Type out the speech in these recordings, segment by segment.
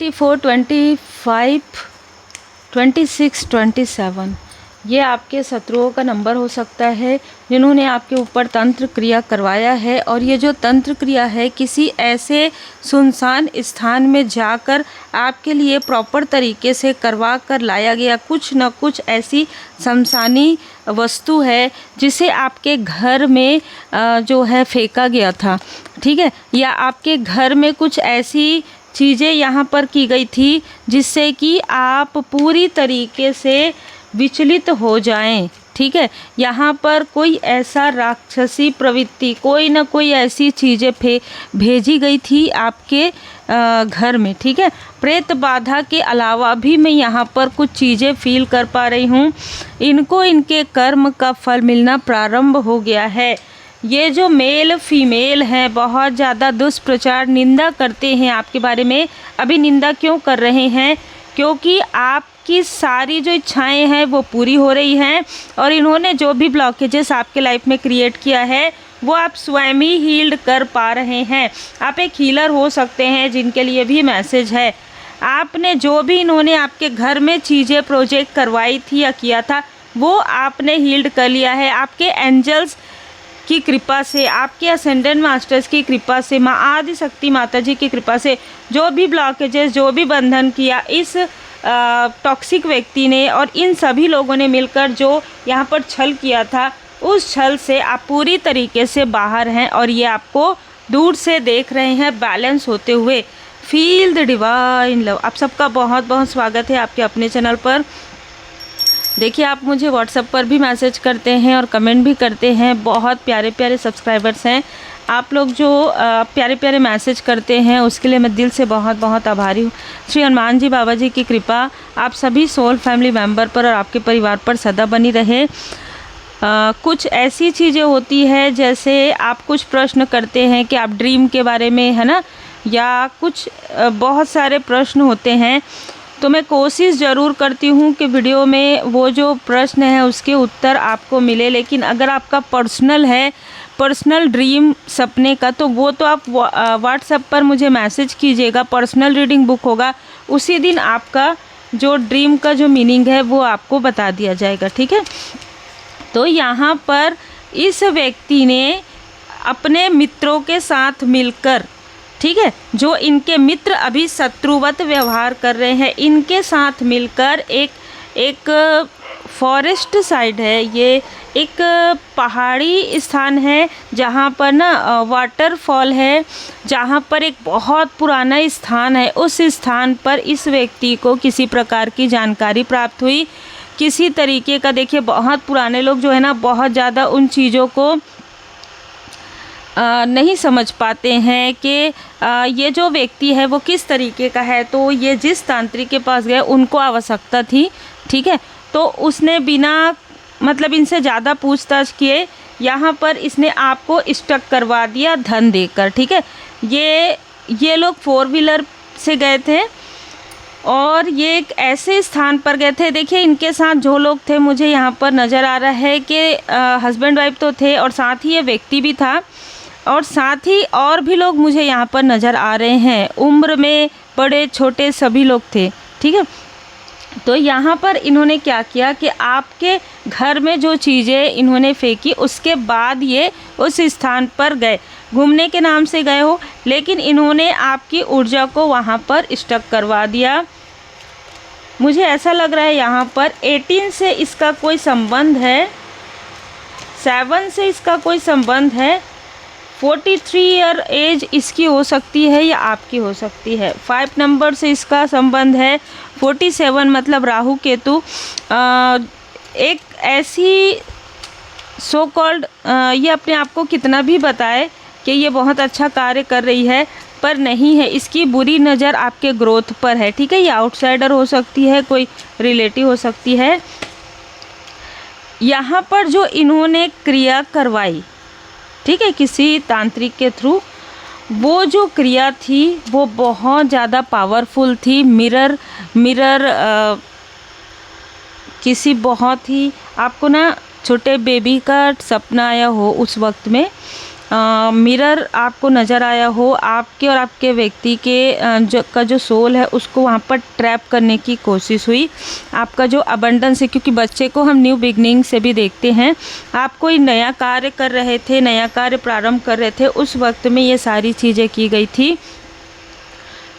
24, 25, 26, 27 ये आपके शत्रुओं का नंबर हो सकता है जिन्होंने आपके ऊपर तंत्र क्रिया करवाया है। और ये जो तंत्र क्रिया है किसी ऐसे सुनसान स्थान में जाकर आपके लिए प्रॉपर तरीके से करवा कर लाया गया कुछ न कुछ ऐसी शमशानी वस्तु है जिसे आपके घर में जो है फेंका गया था, ठीक है, या आपके घर में कुछ ऐसी चीज़ें यहाँ पर की गई थी जिससे कि आप पूरी तरीके से विचलित हो जाएं, ठीक है। यहाँ पर कोई ऐसा राक्षसी प्रवृत्ति, कोई ना कोई ऐसी चीज़ें भेजी गई थी आपके घर में, ठीक है। प्रेत बाधा के अलावा भी मैं यहाँ पर कुछ चीज़ें फील कर पा रही हूँ। इनको इनके कर्म का फल मिलना प्रारंभ हो गया है। ये जो मेल फीमेल हैं बहुत ज़्यादा दुष्प्रचार निंदा करते हैं आपके बारे में। अभी निंदा क्यों कर रहे हैं? क्योंकि आपकी सारी जो इच्छाएं हैं वो पूरी हो रही हैं और इन्होंने जो भी ब्लॉकेजेस आपके लाइफ में क्रिएट किया है वो आप स्वयं ही हील्ड कर पा रहे हैं। आप एक हीलर हो सकते हैं जिनके लिए भी मैसेज है। आपने जो भी इन्होंने आपके घर में चीज़ें प्रोजेक्ट करवाई थी या किया था वो आपने हील्ड कर लिया है। आपके एंजल्स की कृपा से, आपके असेंडेंट मास्टर्स की कृपा से, माँ आदि शक्ति माता जी की कृपा से जो भी ब्लॉकेजेस, जो भी बंधन किया इस टॉक्सिक व्यक्ति ने और इन सभी लोगों ने मिलकर जो यहाँ पर छल किया था उस छल से आप पूरी तरीके से बाहर हैं और ये आपको दूर से देख रहे हैं बैलेंस होते हुए। Feel the divine love. आप सबका बहुत बहुत स्वागत है आपके अपने चैनल पर। देखिए आप मुझे व्हाट्सएप पर भी मैसेज करते हैं और कमेंट भी करते हैं। बहुत प्यारे प्यारे सब्सक्राइबर्स हैं आप लोग जो प्यारे प्यारे मैसेज करते हैं उसके लिए मैं दिल से बहुत बहुत आभारी हूँ। श्री हनुमान जी बाबा जी की कृपा आप सभी सोल फैमिली मेम्बर पर और आपके परिवार पर सदा बनी रहे। कुछ ऐसी चीज़ें होती है जैसे आप कुछ प्रश्न करते हैं कि आप ड्रीम के बारे में, है ना, या कुछ बहुत सारे प्रश्न होते हैं तो मैं कोशिश ज़रूर करती हूँ कि वीडियो में वो जो प्रश्न है उसके उत्तर आपको मिले। लेकिन अगर आपका पर्सनल है, पर्सनल ड्रीम सपने का, तो वो तो आप व्हाट्सएप पर मुझे मैसेज कीजिएगा। पर्सनल रीडिंग बुक होगा उसी दिन आपका जो ड्रीम का जो मीनिंग है वो आपको बता दिया जाएगा, ठीक है। तो यहाँ पर इस व्यक्ति ने अपने मित्रों के साथ मिलकर, ठीक है, जो इनके मित्र अभी शत्रुवत व्यवहार कर रहे हैं, इनके साथ मिलकर एक फॉरेस्ट साइड है, ये एक पहाड़ी स्थान है जहाँ पर ना वाटरफॉल है, जहाँ पर एक बहुत पुराना स्थान है। उस स्थान पर इस व्यक्ति को किसी प्रकार की जानकारी प्राप्त हुई किसी तरीके का। देखिए बहुत पुराने लोग जो है ना बहुत ज़्यादा उन चीज़ों को नहीं समझ पाते हैं कि ये जो व्यक्ति है वो किस तरीके का है। तो ये जिस तांत्रिक के पास गए उनको आवश्यकता थी, ठीक है, तो उसने बिना मतलब इनसे ज़्यादा पूछताछ किए यहाँ पर इसने आपको स्टक करवा दिया धन देकर, ठीक है। ये लोग 4 व्हीलर से गए थे और ये एक ऐसे स्थान पर गए थे। देखिए इनके साथ जो लोग थे मुझे यहाँ पर नज़र आ रहा है कि हस्बैंड वाइफ तो थे और साथ ही ये व्यक्ति भी था और साथ ही और भी लोग मुझे यहाँ पर नज़र आ रहे हैं। उम्र में बड़े छोटे सभी लोग थे, ठीक है। तो यहाँ पर इन्होंने क्या किया कि आपके घर में जो चीज़ें इन्होंने फेंकी उसके बाद ये उस स्थान पर गए। घूमने के नाम से गए हो लेकिन इन्होंने आपकी ऊर्जा को वहाँ पर स्टक करवा दिया। मुझे ऐसा लग रहा है यहाँ पर 18 से इसका कोई संबंध है, 7 से इसका कोई संबंध है, 43 ईयर एज इसकी हो सकती है या आपकी हो सकती है। 5 नंबर से इसका संबंध है, 47 मतलब राहु केतु। एक ऐसी सो कॉल्ड ये अपने आप को कितना भी बताए कि ये बहुत अच्छा कार्य कर रही है पर नहीं है, इसकी बुरी नज़र आपके ग्रोथ पर है, ठीक है। ये आउटसाइडर हो सकती है, कोई रिलेटिव हो सकती है। यहाँ पर जो इन्होंने क्रिया करवाई, ठीक है, किसी तांत्रिक के थ्रू, वो जो क्रिया थी वो बहुत ज़्यादा पावरफुल थी। मिरर किसी बहुत ही आपको ना छोटे बेबी का सपना आया हो उस वक्त में, मिरर आपको नज़र आया हो, आपके और आपके व्यक्ति के जो सोल है उसको वहाँ पर ट्रैप करने की कोशिश हुई। आपका जो अबंडेंस है, क्योंकि बच्चे को हम न्यू बिगनिंग से भी देखते हैं, आप कोई नया कार्य कर रहे थे, नया कार्य प्रारंभ कर रहे थे, उस वक्त में ये सारी चीज़ें की गई थी।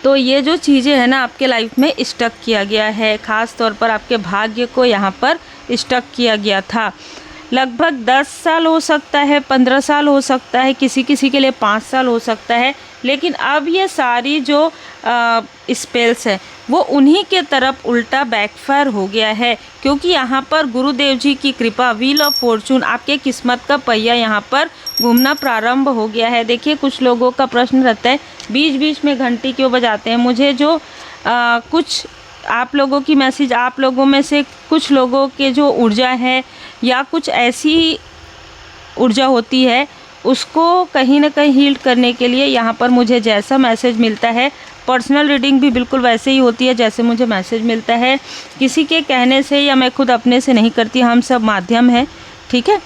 तो ये जो चीज़ें हैं ना आपके लाइफ में स्टक किया गया है, ख़ास तौर पर आपके भाग्य को यहाँ पर स्टक किया गया था। लगभग 10 साल हो सकता है, 15 साल हो सकता है, किसी किसी के लिए 5 साल हो सकता है, लेकिन अब ये सारी जो स्पेल्स है वो उन्हीं के तरफ उल्टा बैकफायर हो गया है, क्योंकि यहाँ पर गुरुदेव जी की कृपा, व्हील ऑफ फॉर्चून, आपके किस्मत का पहिया यहाँ पर घूमना प्रारंभ हो गया है। देखिए कुछ लोगों का प्रश्न रहता है बीच बीच में घंटी क्यों बजाते हैं। मुझे जो कुछ आप लोगों की मैसेज, आप लोगों में से कुछ लोगों के जो ऊर्जा है या कुछ ऐसी ऊर्जा होती है उसको कहीं ना कहीं हील करने के लिए यहाँ पर मुझे जैसा मैसेज मिलता है, पर्सनल रीडिंग भी बिल्कुल वैसे ही होती है जैसे मुझे मैसेज मिलता है, किसी के कहने से या मैं खुद अपने से नहीं करती, हम सब माध्यम हैं, ठीक है।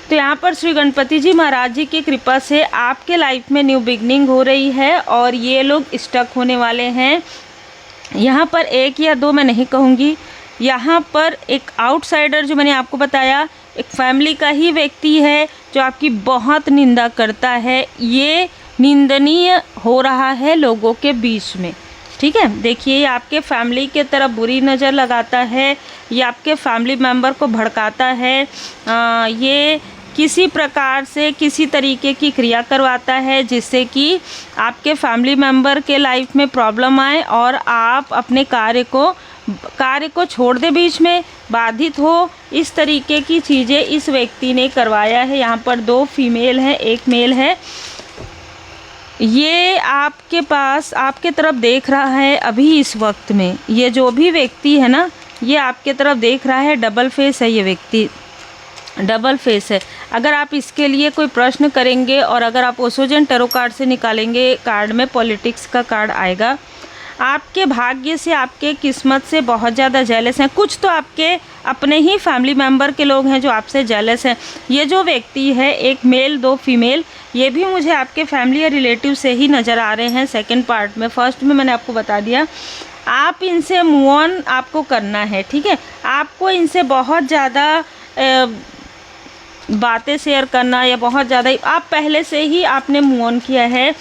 तो यहाँ पर श्री गणपति जी महाराज जी की कृपा से आपके लाइफ में न्यू बिगनिंग हो रही है और ये लोग स्टक होने वाले हैं। यहाँ पर एक या दो मैं नहीं कहूँगी, यहाँ पर एक आउटसाइडर जो मैंने आपको बताया, एक फैमिली का ही व्यक्ति है जो आपकी बहुत निंदा करता है, ये निंदनीय हो रहा है लोगों के बीच में, ठीक है। देखिए ये आपके फैमिली के तरफ बुरी नज़र लगाता है, ये आपके फैमिली मेम्बर को भड़काता है, ये किसी प्रकार से किसी तरीके की क्रिया करवाता है जिससे कि आपके फैमिली मेम्बर के लाइफ में प्रॉब्लम आए और आप अपने कार्य को छोड़ दे, बीच में बाधित हो। इस तरीके की चीज़ें इस व्यक्ति ने करवाया है। यहाँ पर 2 फीमेल हैं, 1 मेल है। ये आपके पास आपके तरफ देख रहा है अभी इस वक्त में, ये जो भी व्यक्ति है ना ये आपके तरफ देख रहा है। डबल फेस है ये व्यक्ति, डबल फेस है। अगर आप इसके लिए कोई प्रश्न करेंगे और अगर आप ओशोजन टैरो कार्ड से निकालेंगे, कार्ड में पॉलिटिक्स का कार्ड आएगा। आपके भाग्य से, आपके किस्मत से बहुत ज़्यादा जेलस हैं। कुछ तो आपके अपने ही फैमिली मेम्बर के लोग हैं जो आपसे जेलस हैं। ये जो व्यक्ति है, 1 मेल 2 फीमेल, ये भी मुझे आपके फैमिली या रिलेटिव से ही नज़र आ रहे हैं। सेकंड पार्ट में, फर्स्ट में मैंने आपको बता दिया, आप इनसे मूव ऑन आपको करना है, ठीक है। आपको इनसे बहुत ज़्यादा बातें शेयर करना या बहुत ज़्यादा आप पहले से ही आपने मूव ऑन किया है।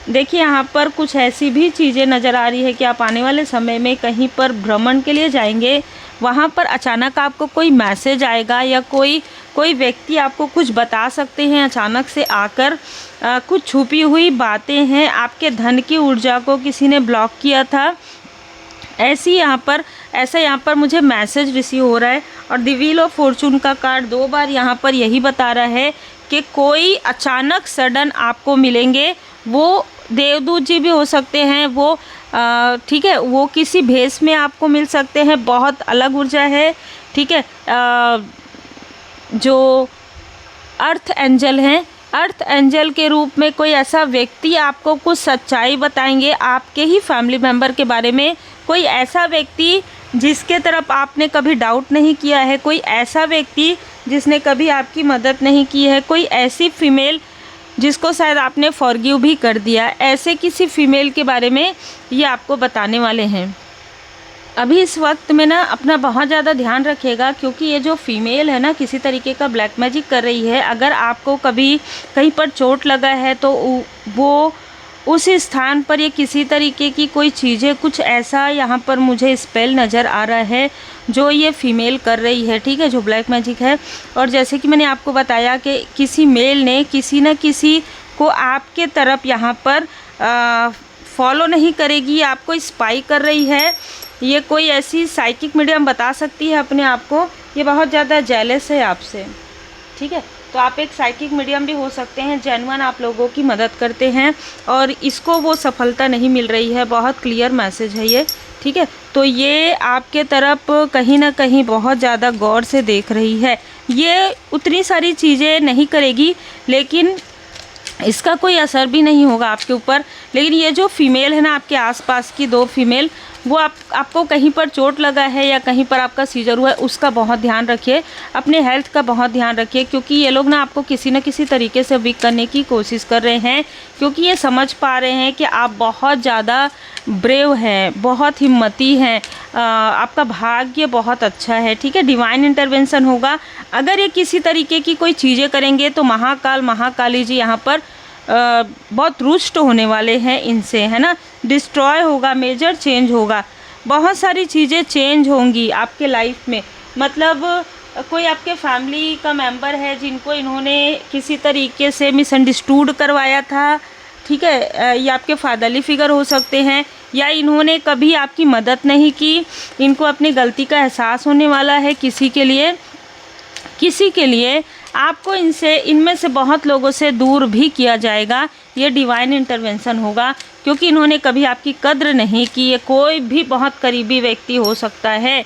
देखिए यहाँ पर कुछ ऐसी भी चीज़ें नज़र आ रही है कि आप आने वाले समय में कहीं पर भ्रमण के लिए जाएंगे, वहाँ पर अचानक आपको कोई मैसेज आएगा या कोई व्यक्ति आपको कुछ बता सकते हैं अचानक से आकर। कुछ छुपी हुई बातें हैं, आपके धन की ऊर्जा को किसी ने ब्लॉक किया था, ऐसा यहाँ पर मुझे मैसेज रिसीव हो रहा है। और द व्हील ऑफ फॉर्चून का कार्ड 2 बार यहाँ पर यही बता रहा है कि कोई अचानक सडन आपको मिलेंगे, वो देवदूत जी भी हो सकते हैं, वो ठीक है, वो किसी भेष में आपको मिल सकते हैं, बहुत अलग ऊर्जा है, ठीक है। जो अर्थ एंजल हैं, अर्थ एंजल के रूप में कोई ऐसा व्यक्ति आपको कुछ सच्चाई बताएंगे आपके ही फैमिली मेम्बर के बारे में। कोई ऐसा व्यक्ति जिसके तरफ आपने कभी डाउट नहीं किया है, कोई ऐसा व्यक्ति जिसने कभी आपकी मदद नहीं की है, कोई ऐसी फीमेल जिसको शायद आपने फॉरगिव भी कर दिया, ऐसे किसी फीमेल के बारे में ये आपको बताने वाले हैं। अभी इस वक्त में ना अपना बहुत ज़्यादा ध्यान रखिएगा, क्योंकि ये जो फीमेल है ना किसी तरीके का ब्लैक मैजिक कर रही है। अगर आपको कभी कहीं पर चोट लगा है तो वो उस स्थान पर ये किसी तरीके की कोई चीज़ें, कुछ ऐसा यहाँ पर मुझे स्पेल नज़र आ रहा है जो ये फीमेल कर रही है, ठीक है, जो ब्लैक मैजिक है। और जैसे कि मैंने आपको बताया कि किसी मेल ने किसी न किसी को आपके तरफ यहाँ पर फॉलो नहीं करेगी, आपको स्पाई कर रही है। ये कोई ऐसी साइकिक मीडियम बता सकती है अपने आप को, ये बहुत ज़्यादा जेलस है आपसे, ठीक है। तो आप एक साइकिक मीडियम भी हो सकते हैं, जेन्युइन आप लोगों की मदद करते हैं और इसको वो सफलता नहीं मिल रही है। बहुत क्लियर मैसेज है ये, ठीक है। तो ये आपके तरफ कहीं ना कहीं बहुत ज़्यादा गौर से देख रही है। ये उतनी सारी चीज़ें नहीं करेगी, लेकिन इसका कोई असर भी नहीं होगा आपके ऊपर। लेकिन ये जो फीमेल है ना, आपके आसपास की 2 फीमेल, वो आपको कहीं पर चोट लगा है या कहीं पर आपका सीजर हुआ है, उसका बहुत ध्यान रखिए। अपने हेल्थ का बहुत ध्यान रखिए, क्योंकि ये लोग ना आपको किसी न किसी तरीके से वीक करने की कोशिश कर रहे हैं, क्योंकि ये समझ पा रहे हैं कि आप बहुत ज़्यादा ब्रेव हैं, बहुत हिम्मती हैं, आपका भाग्य बहुत अच्छा है। ठीक है, डिवाइन इंटरवेंशन होगा। अगर ये किसी तरीके की कोई चीज़ें करेंगे तो महाकाल महाकाली जी यहाँ पर बहुत रुष्ट होने वाले हैं इनसे, है ना। डिस्ट्रॉय होगा, मेजर चेंज होगा, बहुत सारी चीज़ें चेंज होंगी आपके लाइफ में। मतलब कोई आपके फैमिली का मेंबर है जिनको इन्होंने किसी तरीके से मिसअंडरस्टूड करवाया था, ठीक है, ये आपके फादरली फिगर हो सकते हैं, या इन्होंने कभी आपकी मदद नहीं की, इनको अपनी गलती का एहसास होने वाला है। किसी के लिए आपको इनमें से बहुत लोगों से दूर भी किया जाएगा। ये डिवाइन इंटरवेंशन होगा, क्योंकि इन्होंने कभी आपकी कद्र नहीं की। ये कोई भी बहुत करीबी व्यक्ति हो सकता है,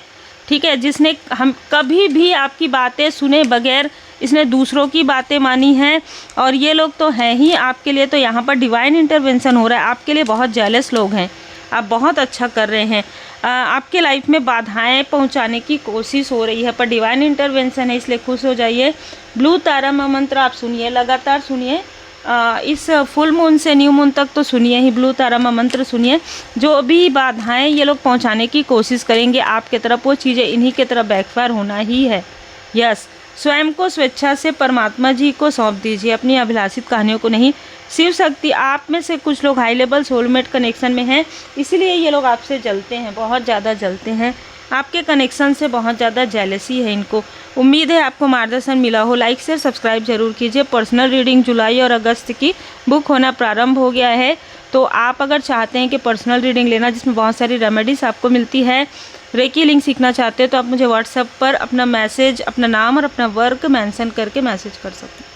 ठीक है, जिसने हम कभी भी आपकी बातें सुने बगैर इसने दूसरों की बातें मानी हैं। और ये लोग तो हैं ही आपके लिए, तो यहाँ पर डिवाइन इंटरवेंशन हो रहा है। आपके लिए बहुत जेलस लोग हैं, आप बहुत अच्छा कर रहे हैं। आपके लाइफ में बाधाएं पहुंचाने की कोशिश हो रही है, पर डिवाइन इंटरवेंशन है, इसलिए खुश हो जाइए। ब्लू तारा मंत्र आप सुनिए, लगातार सुनिए, इस फुल मून से न्यू मून तक तो सुनिए ही, ब्लू तारा मंत्र सुनिए। जो भी बाधाएं ये लोग पहुंचाने की कोशिश करेंगे आपके तरफ, वो चीज़ें इन्हीं के तरफ बैकफायर होना ही है। यस, स्वयं को स्वेच्छा से परमात्मा जी को सौंप दीजिए, अपनी अभिलाषित कहानियों को नहीं। शिव शक्ति, आप में से कुछ लोग हाई लेवल सोलमेट कनेक्शन में हैं, इसलिए ये लोग आपसे जलते हैं, बहुत ज़्यादा जलते हैं। आपके कनेक्शन से बहुत ज़्यादा जेलसी है इनको। उम्मीद है आपको मार्गदर्शन मिला हो। लाइक शेयर सब्सक्राइब जरूर कीजिए। पर्सनल रीडिंग जुलाई और अगस्त की बुक होना प्रारंभ हो गया है, तो आप अगर चाहते हैं कि पर्सनल रीडिंग लेना जिसमें बहुत सारी रेमेडीज़ आपको मिलती है, रेकी लिंक सीखना चाहते हैं, तो आप मुझे व्हाट्सएप पर अपना मैसेज, अपना नाम और अपना वर्क मेंशन करके मैसेज कर सकते हैं।